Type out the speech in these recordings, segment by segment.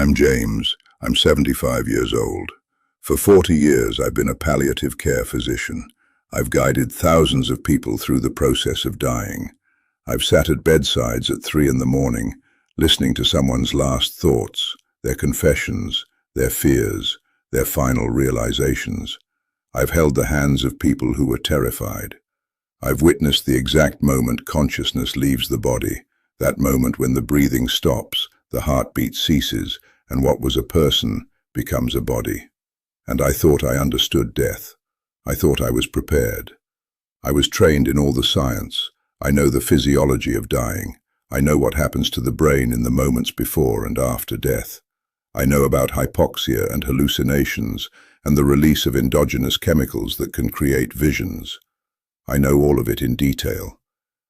I'm James. I'm 75 years old. For 40 years, I've been a palliative care physician. I've guided thousands of people through the process of dying. I've sat at bedsides at 3 in the morning, listening to someone's last thoughts, their confessions, their fears, their final realizations. I've held the hands of people who were terrified. I've witnessed the exact moment consciousness leaves the body, that moment when the breathing stops, the heartbeat ceases, and what was a person becomes a body. And I thought I understood death. I thought I was prepared. I was trained in all the science. I know the physiology of dying. I know what happens to the brain in the moments before and after death. I know about hypoxia and hallucinations and the release of endogenous chemicals that can create visions. I know all of it in detail.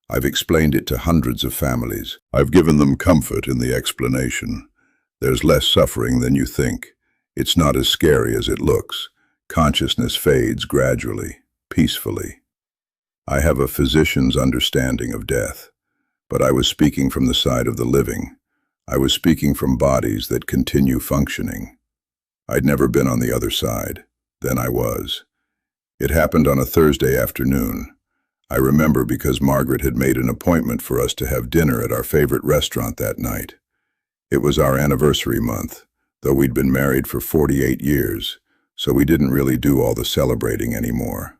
I've explained it to hundreds of families. I've given them comfort in the explanation. There's less suffering than you think. It's not as scary as it looks. Consciousness fades gradually, peacefully. I have a physician's understanding of death, but I was speaking from the side of the living. I was speaking from bodies that continue functioning. I'd never been on the other side. Then I was. It happened on a Thursday afternoon. I remember because Margaret had made an appointment for us to have dinner at our favorite restaurant that night. It was our anniversary month, though we'd been married for 48 years, so we didn't really do all the celebrating anymore.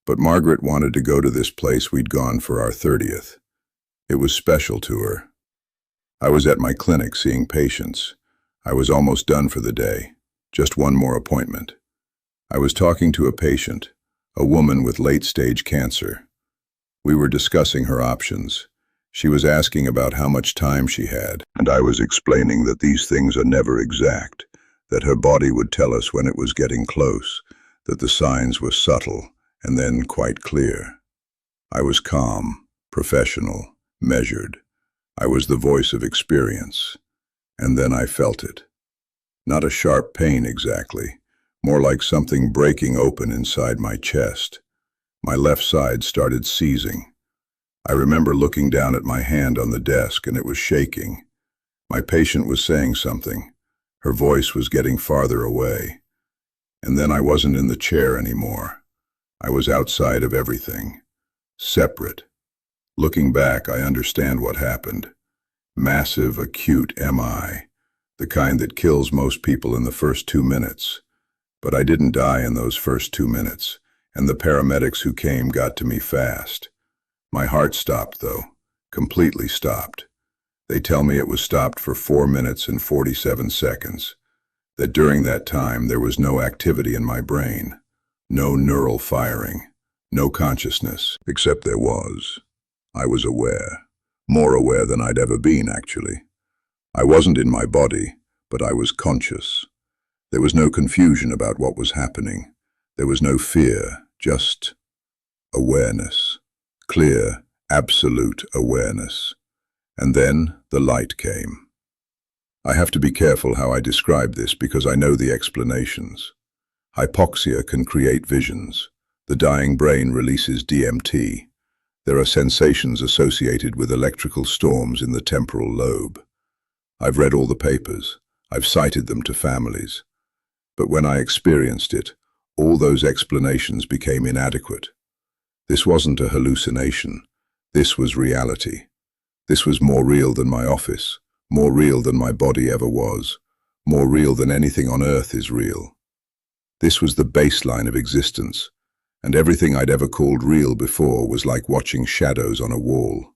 But Margaret wanted to go to this place we'd gone for our 30th. It was special to her. I was at my clinic seeing patients. I was almost done for the day, just one more appointment. I was talking to a patient, a woman with late-stage cancer. We were discussing her options. She was asking about how much time she had, and I was explaining that these things are never exact, that her body would tell us when it was getting close, that the signs were subtle and then quite clear. I was calm, professional, measured. I was the voice of experience. And then I felt it. Not a sharp pain exactly, more like something breaking open inside my chest. My left side started seizing. I remember looking down at my hand on the desk and it was shaking. My patient was saying something. Her voice was getting farther away. And then I wasn't in the chair anymore. I was outside of everything. Separate. Looking back, I understand what happened. Massive, acute MI. The kind that kills most people in the first 2 minutes. But I didn't die in those first 2 minutes, and the paramedics who came got to me fast. My heart stopped, though. Completely stopped. They tell me it was stopped for 4 minutes and 47 seconds. That during that time there was no activity in my brain. No neural firing. No consciousness, except there was. I was aware. More aware than I'd ever been, actually. I wasn't in my body, but I was conscious. There was no confusion about what was happening. There was no fear, just awareness. Clear, absolute awareness. And then the light came. I have to be careful how I describe this because I know the explanations. Hypoxia can create visions. The dying brain releases DMT. There are sensations associated with electrical storms in the temporal lobe. I've read all the papers. I've cited them to families. But when I experienced it, all those explanations became inadequate. This wasn't a hallucination. This was reality. This was more real than my office, more real than my body ever was, more real than anything on earth is real. This was the baseline of existence, and everything I'd ever called real before was like watching shadows on a wall.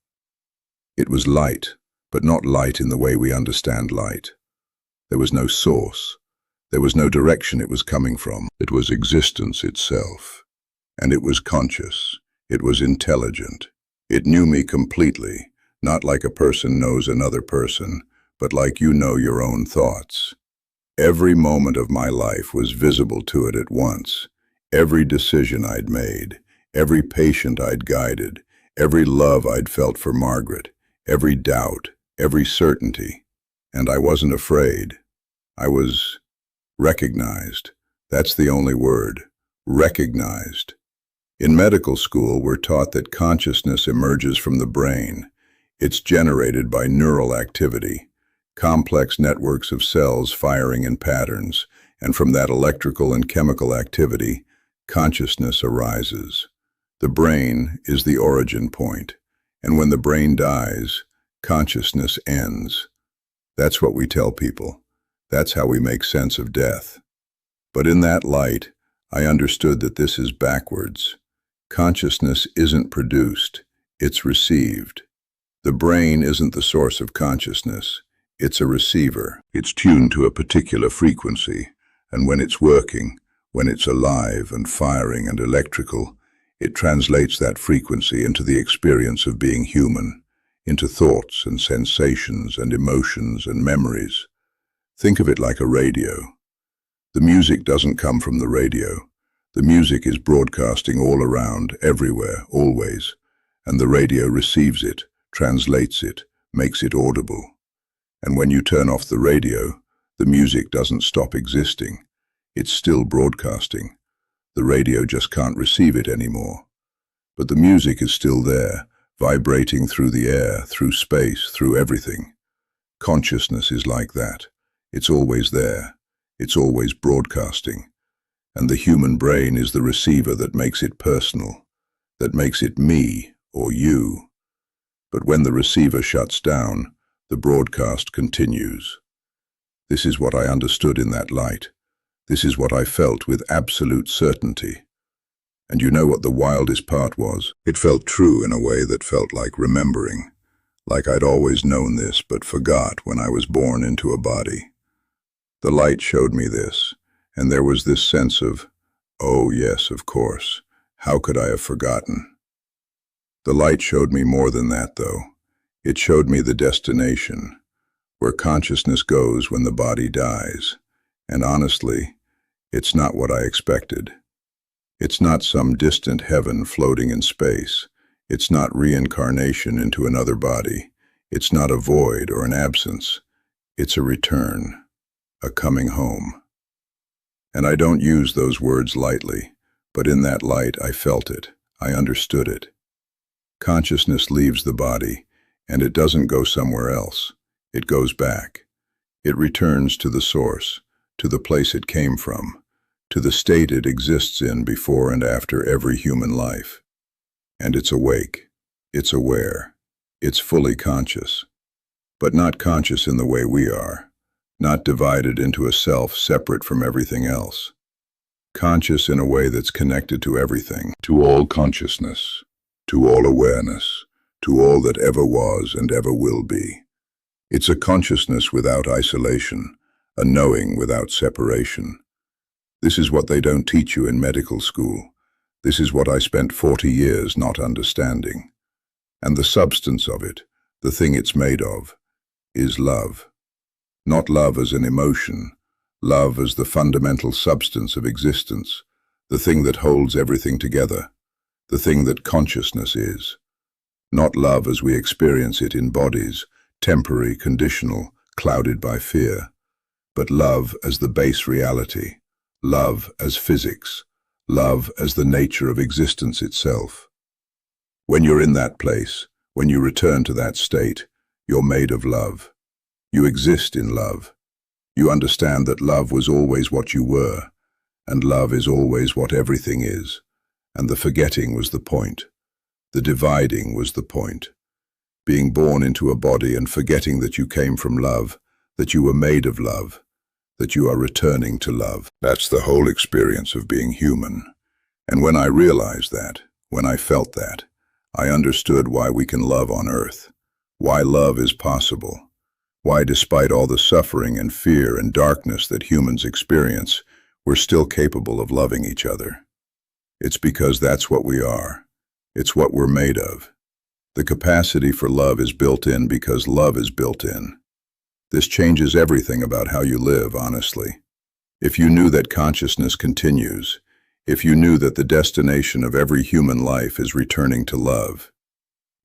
It was light, but not light in the way we understand light. There was no source. There was no direction it was coming from. It was existence itself. And it was conscious. It was intelligent. It knew me completely, not like a person knows another person, but like you know your own thoughts. Every moment of my life was visible to it at once. Every decision I'd made, every patient I'd guided, every love I'd felt for Margaret, every doubt, every certainty. And I wasn't afraid. I was recognized. That's the only word. Recognized. In medical school, we're taught that consciousness emerges from the brain. It's generated by neural activity. complex networks of cells firing in patterns, and from that electrical and chemical activity, consciousness arises. The brain is the origin point, and when the brain dies, consciousness ends. That's what we tell people. That's how we make sense of death. But in that light, I understood that this is backwards. Consciousness isn't produced, it's received. The brain isn't the source of consciousness, it's a receiver. It's tuned to a particular frequency, and when it's working, when it's alive and firing and electrical, it translates that frequency into the experience of being human, into thoughts and sensations and emotions and memories. Think of it like a radio. The music doesn't come from the radio. The music is broadcasting all around, everywhere, always, and the radio receives it, translates it, makes it audible. And when you turn off the radio, the music doesn't stop existing. It's still broadcasting. The radio just can't receive it anymore. But the music is still there, vibrating through the air, through space, through everything. Consciousness is like that. It's always there. It's always broadcasting. And the human brain is the receiver that makes it personal, that makes it me or you. But when the receiver shuts down, the broadcast continues. This is what I understood in that light. This is what I felt with absolute certainty. And you know what the wildest part was? It felt true in a way that felt like remembering, like I'd always known this but forgot when I was born into a body. The light showed me this, and there was this sense of, oh yes, of course, how could I have forgotten? The light showed me more than that, though. It showed me the destination, where consciousness goes when the body dies. And honestly, it's not what I expected. It's not some distant heaven floating in space. It's not reincarnation into another body. It's not a void or an absence. It's a return, a coming home. And I don't use those words lightly, but in that light I felt it. I understood it. Consciousness leaves the body, and it doesn't go somewhere else. It goes back. It returns to the source, to the place it came from, to the state it exists in before and after every human life. And it's awake. It's aware. It's fully conscious. But not conscious in the way we are, not divided into a self separate from everything else. Conscious in a way that's connected to everything, to all consciousness, to all awareness, to all that ever was and ever will be. It's a consciousness without isolation, a knowing without separation. This is what they don't teach you in medical school. This is what I spent 40 years not understanding. And the substance of it, the thing it's made of, is love. Not love as an emotion, love as the fundamental substance of existence, the thing that holds everything together, the thing that consciousness is. Not love as we experience it in bodies, temporary, conditional, clouded by fear, but love as the base reality, love as physics, love as the nature of existence itself. When you're in that place, when you return to that state, you're made of love. You exist in love. You understand that love was always what you were, and love is always what everything is, and the forgetting was the point. The dividing was the point. Being born into a body and forgetting that you came from love, that you were made of love, that you are returning to love. That's the whole experience of being human. And when I realized that, when I felt that, I understood why we can love on earth, why love is possible, why despite all the suffering and fear and darkness that humans experience, we're still capable of loving each other. It's because that's what we are. It's what we're made of. The capacity for love is built in because love is built in. This changes everything about how you live, honestly. If you knew that consciousness continues, if you knew that the destination of every human life is returning to love,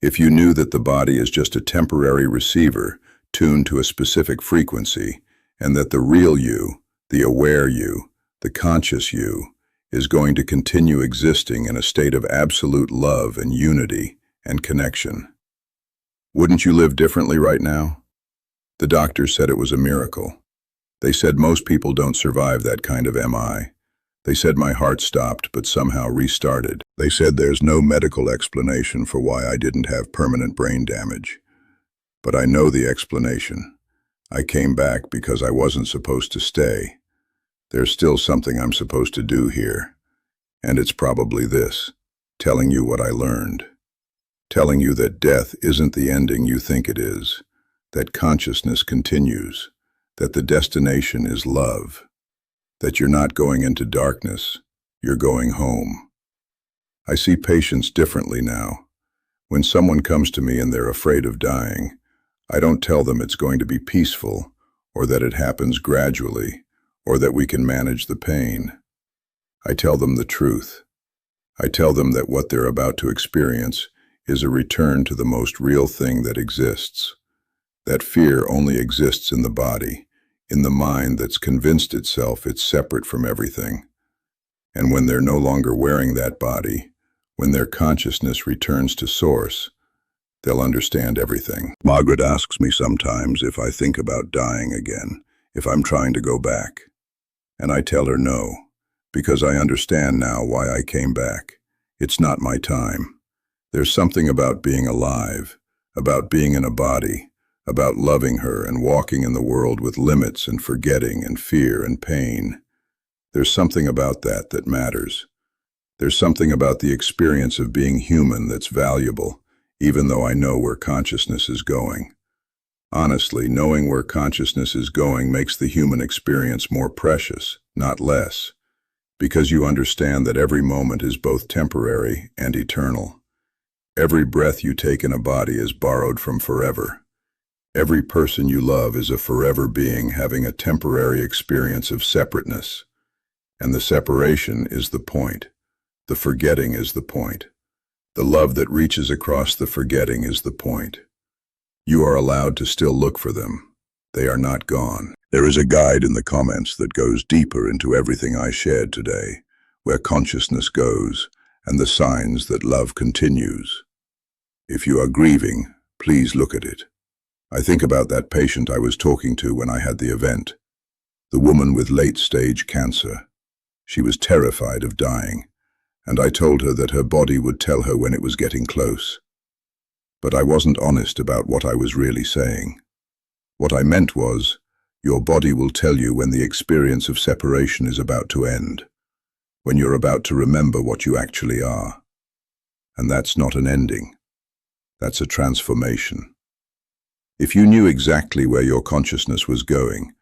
if you knew that the body is just a temporary receiver tuned to a specific frequency, and that the real you, the aware you, the conscious you, is going to continue existing in a state of absolute love and unity and connection. Wouldn't you live differently right now? The doctors said it was a miracle. They said most people don't survive that kind of MI. They said my heart stopped but somehow restarted. They said there's no medical explanation for why I didn't have permanent brain damage. But I know the explanation. I came back because I wasn't supposed to stay. There's still something I'm supposed to do here. And it's probably this: telling you what I learned. Telling you that death isn't the ending you think it is. That consciousness continues. That the destination is love. That you're not going into darkness, you're going home. I see patients differently now. When someone comes to me and they're afraid of dying, I don't tell them it's going to be peaceful, or that it happens gradually, or that we can manage the pain. I tell them the truth. I tell them that what they're about to experience is a return to the most real thing that exists. That fear only exists in the body, in the mind that's convinced itself it's separate from everything. And when they're no longer wearing that body, when their consciousness returns to source, they'll understand everything. Margaret asks me sometimes if I think about dying again, if I'm trying to go back. And I tell her no, because I understand now why I came back. It's not my time. There's something about being alive, about being in a body, about loving her and walking in the world with limits and forgetting and fear and pain. There's something about that that matters. There's something about the experience of being human that's valuable, even though I know where consciousness is going. Honestly, knowing where consciousness is going makes the human experience more precious, not less, because you understand that every moment is both temporary and eternal. Every breath you take in a body is borrowed from forever. Every person you love is a forever being having a temporary experience of separateness. And the separation is the point. The forgetting is the point. The love that reaches across the forgetting is the point. You are allowed to still look for them. They are not gone. There is a guide in the comments that goes deeper into everything I shared today, where consciousness goes, and the signs that love continues. If you are grieving, please look at it. I think about that patient I was talking to when I had the event. The woman with late-stage cancer. She was terrified of dying, and I told her that her body would tell her when it was getting close. But I wasn't honest about what I was really saying. What I meant was, your body will tell you when the experience of separation is about to end, when you're about to remember what you actually are. And that's not an ending. That's a transformation. If you knew exactly where your consciousness was going,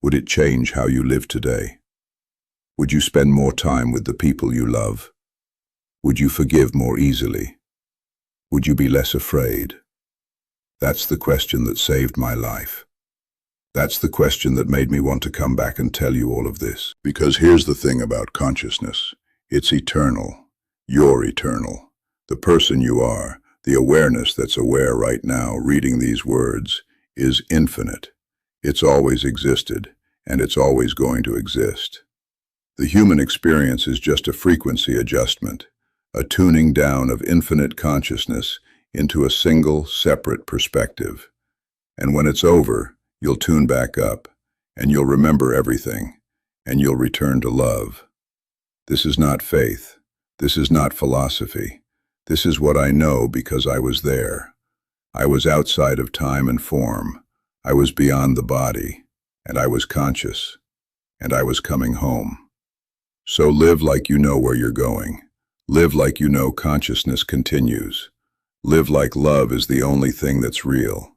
would it change how you live today? Would you spend more time with the people you love? Would you forgive more easily? Would you be less afraid? That's the question that saved my life. That's the question that made me want to come back and tell you all of this. Because here's the thing about consciousness. It's eternal. You're eternal. The person you are, the awareness that's aware right now, reading these words, is infinite. It's always existed, and it's always going to exist. The human experience is just a frequency adjustment, a tuning down of infinite consciousness into a single, separate perspective. And when it's over, you'll tune back up, and you'll remember everything, and you'll return to love. This is not faith. This is not philosophy. This is what I know because I was there. I was outside of time and form. I was beyond the body, and I was conscious, and I was coming home. So live like you know where you're going. Live like you know consciousness continues. Live like love is the only thing that's real.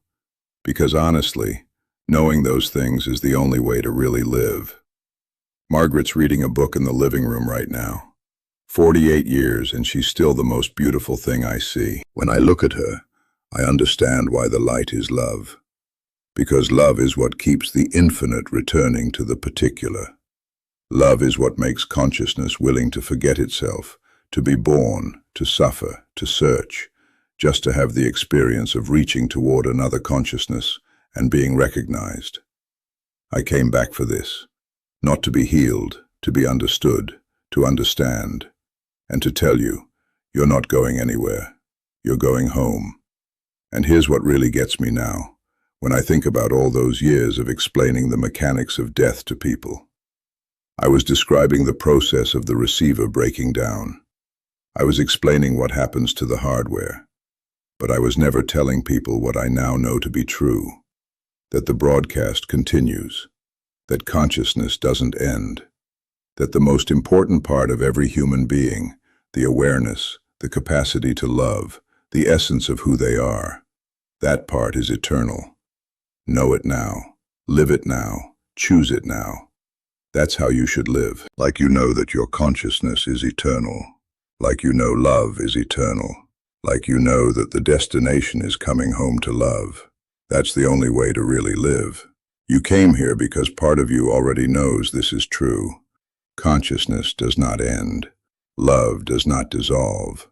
Because honestly, knowing those things is the only way to really live. Margaret's reading a book in the living room right now. 48 years, and she's still the most beautiful thing I see. When I look at her, I understand why the light is love. Because love is what keeps the infinite returning to the particular. Love is what makes consciousness willing to forget itself, to be born, to suffer, to search, just to have the experience of reaching toward another consciousness and being recognized. I came back for this, not to be healed, to be understood, to understand, and to tell you, you're not going anywhere. You're going home. And here's what really gets me now. when I think about all those years of explaining the mechanics of death to people. I was describing the process of the receiver breaking down. I was explaining what happens to the hardware. But I was never telling people what I now know to be true, that the broadcast continues, that consciousness doesn't end, that the most important part of every human being, the awareness, the capacity to love, the essence of who they are, that part is eternal. Know it now, live it now, choose it now. That's how you should live. Like you know that your consciousness is eternal, like you know love is eternal, like you know that the destination is coming home to love. That's the only way to really live. You came here because part of you already knows this is true. Consciousness does not end. Love does not dissolve.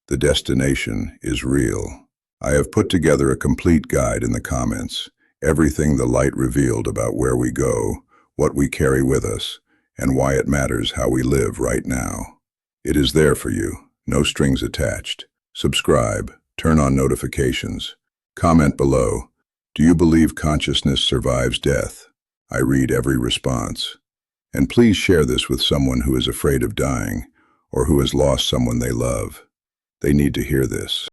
The destination is real. I have put together a complete guide in the comments, everything the light revealed about where we go, what we carry with us, and why it matters how we live right now. It is there for you, no strings attached. Subscribe, turn on notifications. Comment below, do you believe consciousness survives death? I read every response. And please share this with someone who is afraid of dying or who has lost someone they love. They need to hear this.